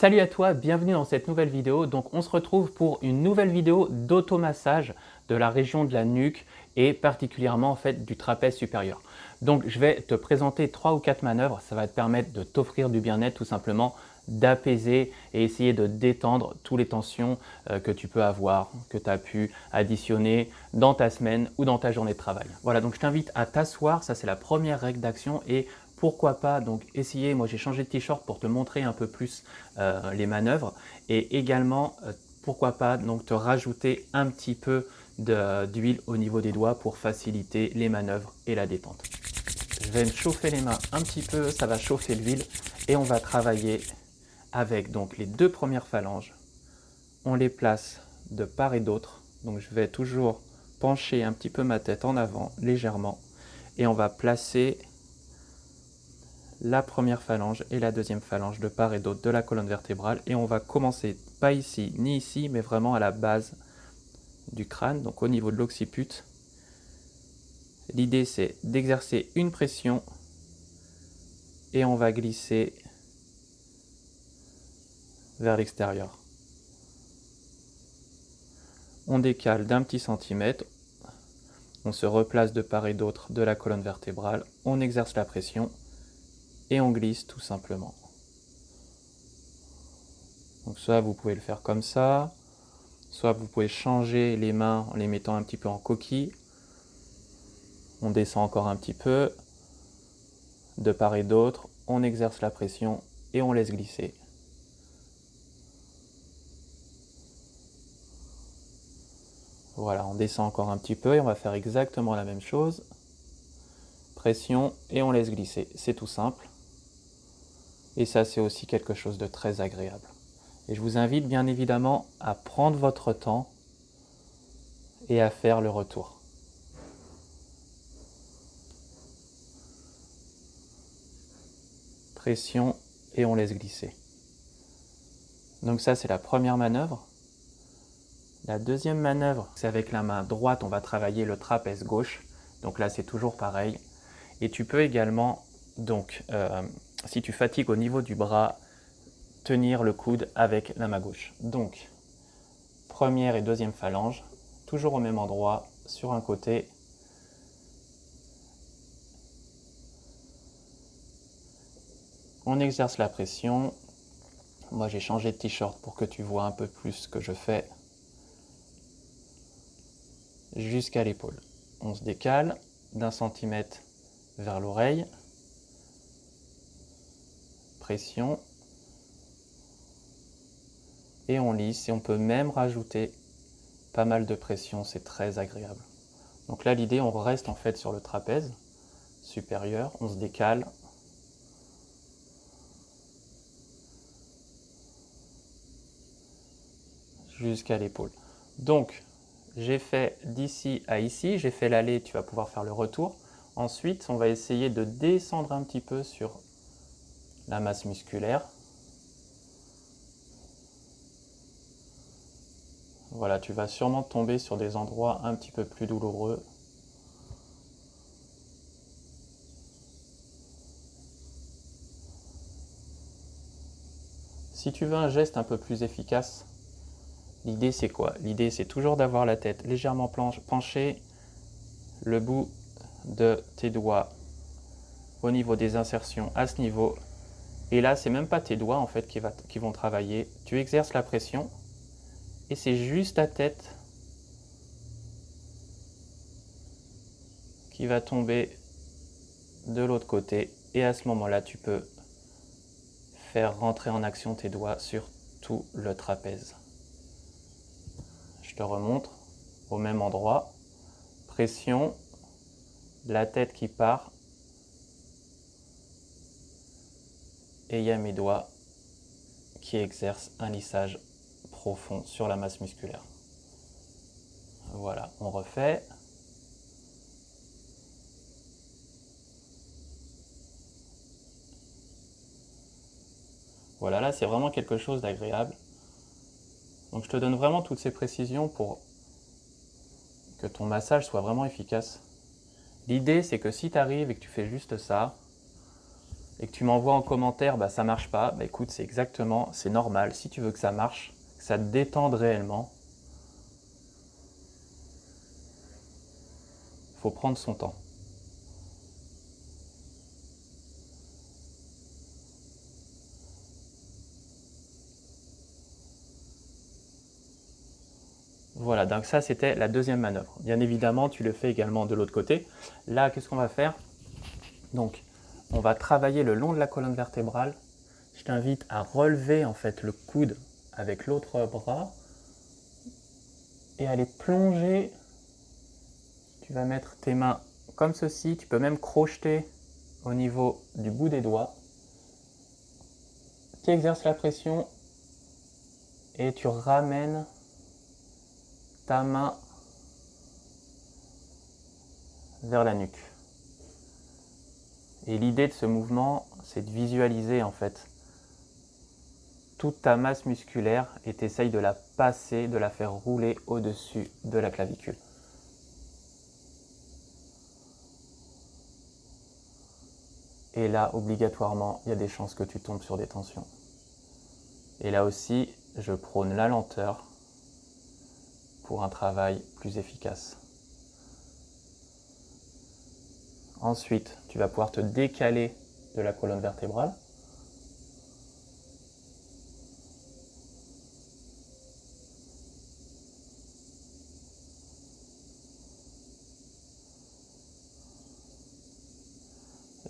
Salut à toi, bienvenue dans cette nouvelle vidéo. Donc on se retrouve pour une nouvelle vidéo d'automassage de la région de la nuque et particulièrement en fait du trapèze supérieur. Donc je vais te présenter 3 ou 4 manœuvres, ça va te permettre de t'offrir du bien-être tout simplement, d'apaiser et essayer de détendre toutes les tensions que tu peux avoir, que tu as pu additionner dans ta semaine ou dans ta journée de travail. Voilà, donc je t'invite à t'asseoir, ça c'est la première règle d'action et pourquoi pas donc essayer, moi j'ai changé de t-shirt pour te montrer un peu plus les manœuvres et également pourquoi pas donc te rajouter un petit peu d'huile au niveau des doigts pour faciliter les manœuvres et la détente. Je vais me chauffer les mains un petit peu, ça va chauffer l'huile et on va travailler avec donc les deux premières phalanges. On les place de part et d'autre, donc je vais toujours pencher un petit peu ma tête en avant légèrement et on va placer la première phalange et la deuxième phalange de part et d'autre de la colonne vertébrale et on va commencer pas ici ni ici mais vraiment à la base du crâne, donc au niveau de l'occiput. L'idée c'est d'exercer une pression et on va glisser vers l'extérieur. On décale d'un petit centimètre, on se replace de part et d'autre de la colonne vertébrale, on exerce la pression et on glisse tout simplement. Donc soit vous pouvez le faire comme ça, soit vous pouvez changer les mains en les mettant un petit peu en coquille. On descend encore un petit peu, de part et d'autre, on exerce la pression et on laisse glisser. Voilà, on descend encore un petit peu et on va faire exactement la même chose. Pression et on laisse glisser, c'est tout simple. Et ça c'est aussi quelque chose de très agréable. Et je vous invite bien évidemment à prendre votre temps et à faire le retour. Pression et on laisse glisser. Donc ça c'est la première manœuvre. La deuxième manœuvre, c'est avec la main droite, on va travailler le trapèze gauche. Donc là c'est toujours pareil. Et tu peux également, donc si tu fatigues au niveau du bras, tenir le coude avec la main gauche. Donc première et deuxième phalange, toujours au même endroit, sur un côté. On exerce la pression. Moi j'ai changé de t-shirt pour que tu vois un peu plus ce que je fais. Jusqu'à l'épaule. On se décale d'un centimètre vers l'oreille. Pression. Et on lisse et on peut même rajouter pas mal de pression, c'est très agréable. Donc là l'idée, on reste en fait sur le trapèze supérieur, on se décale. Jusqu'à l'épaule. Donc j'ai fait d'ici à ici, j'ai fait l'aller, tu vas pouvoir faire le retour. Ensuite, on va essayer de descendre un petit peu sur la masse musculaire. Voilà, tu vas sûrement tomber sur des endroits un petit peu plus douloureux. Si tu veux un geste un peu plus efficace, l'idée c'est quoi? L'idée c'est toujours d'avoir la tête légèrement penchée, le bout de tes doigts au niveau des insertions à ce niveau. Et là, c'est même pas tes doigts en fait qui vont travailler. Tu exerces la pression et c'est juste ta tête qui va tomber de l'autre côté. Et à ce moment-là, tu peux faire rentrer en action tes doigts sur tout le trapèze. Je te remontre au même endroit. Pression, la tête qui part. Et il y a mes doigts qui exercent un lissage profond sur la masse musculaire. Voilà, on refait. Voilà, là c'est vraiment quelque chose d'agréable. Donc je te donne vraiment toutes ces précisions pour que ton massage soit vraiment efficace. L'idée c'est que si tu arrives et que tu fais juste ça, et que tu m'envoies en commentaire bah, ça marche pas, bah écoute, c'est exactement, c'est normal. Si tu veux que ça marche, que ça te détende réellement, il faut prendre son temps. Voilà, donc ça c'était la deuxième manœuvre. Bien évidemment, tu le fais également de l'autre côté. Là, qu'est-ce qu'on va faire? Donc, on va travailler le long de la colonne vertébrale. Je t'invite à relever en fait le coude avec l'autre bras et à les plonger. Tu vas mettre tes mains comme ceci. Tu peux même crocheter au niveau du bout des doigts. Tu exerces la pression et tu ramènes ta main vers la nuque. Et l'idée de ce mouvement, c'est de visualiser en fait toute ta masse musculaire et tu essayes de la passer, de la faire rouler au-dessus de la clavicule. Et là, obligatoirement, il y a des chances que tu tombes sur des tensions. Et là aussi, je prône la lenteur pour un travail plus efficace. Ensuite, tu vas pouvoir te décaler de la colonne vertébrale.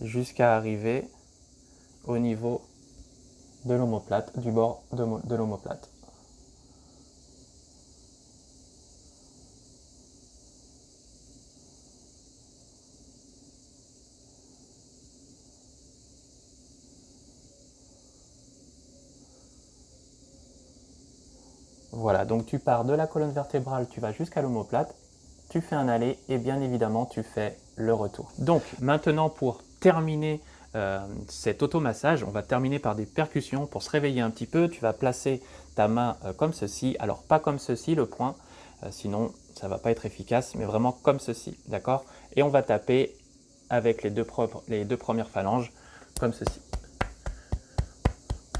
Jusqu'à arriver au niveau de l'omoplate, du bord de l'omoplate. Voilà, donc tu pars de la colonne vertébrale, tu vas jusqu'à l'omoplate, tu fais un aller et bien évidemment tu fais le retour. Donc maintenant pour terminer cet automassage, on va terminer par des percussions. Pour se réveiller un petit peu, tu vas placer ta main comme ceci, alors pas comme ceci le poing, sinon ça ne va pas être efficace, mais vraiment comme ceci, d'accord? Et on va taper avec les deux premières phalanges comme ceci.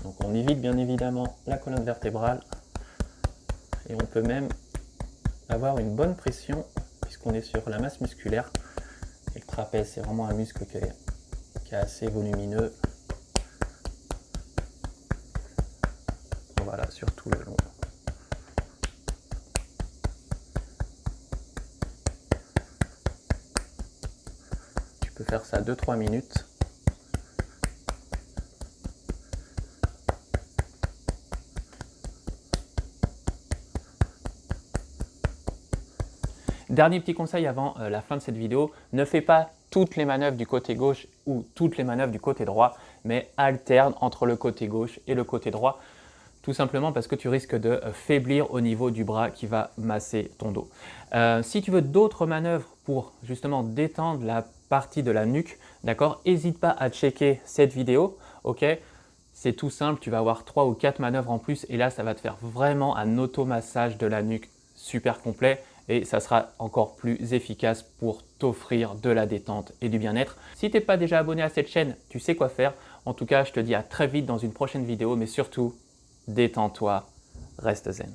Donc on évite bien évidemment la colonne vertébrale. Et on peut même avoir une bonne pression puisqu'on est sur la masse musculaire. Et le trapèze, c'est vraiment un muscle qui est assez volumineux. Voilà, sur tout le long. Tu peux faire ça 2-3 minutes. Dernier petit conseil avant la fin de cette vidéo, ne fais pas toutes les manœuvres du côté gauche ou toutes les manœuvres du côté droit, mais alterne entre le côté gauche et le côté droit, tout simplement parce que tu risques de faiblir au niveau du bras qui va masser ton dos. Si tu veux d'autres manœuvres pour justement détendre la partie de la nuque, d'accord, n'hésite pas à checker cette vidéo, ok? C'est tout simple, tu vas avoir 3 ou 4 manœuvres en plus et là, ça va te faire vraiment un automassage de la nuque super complet et ça sera encore plus efficace pour t'offrir de la détente et du bien-être. Si tu n'es pas déjà abonné à cette chaîne, tu sais quoi faire. En tout cas, je te dis à très vite dans une prochaine vidéo, mais surtout, détends-toi, reste zen.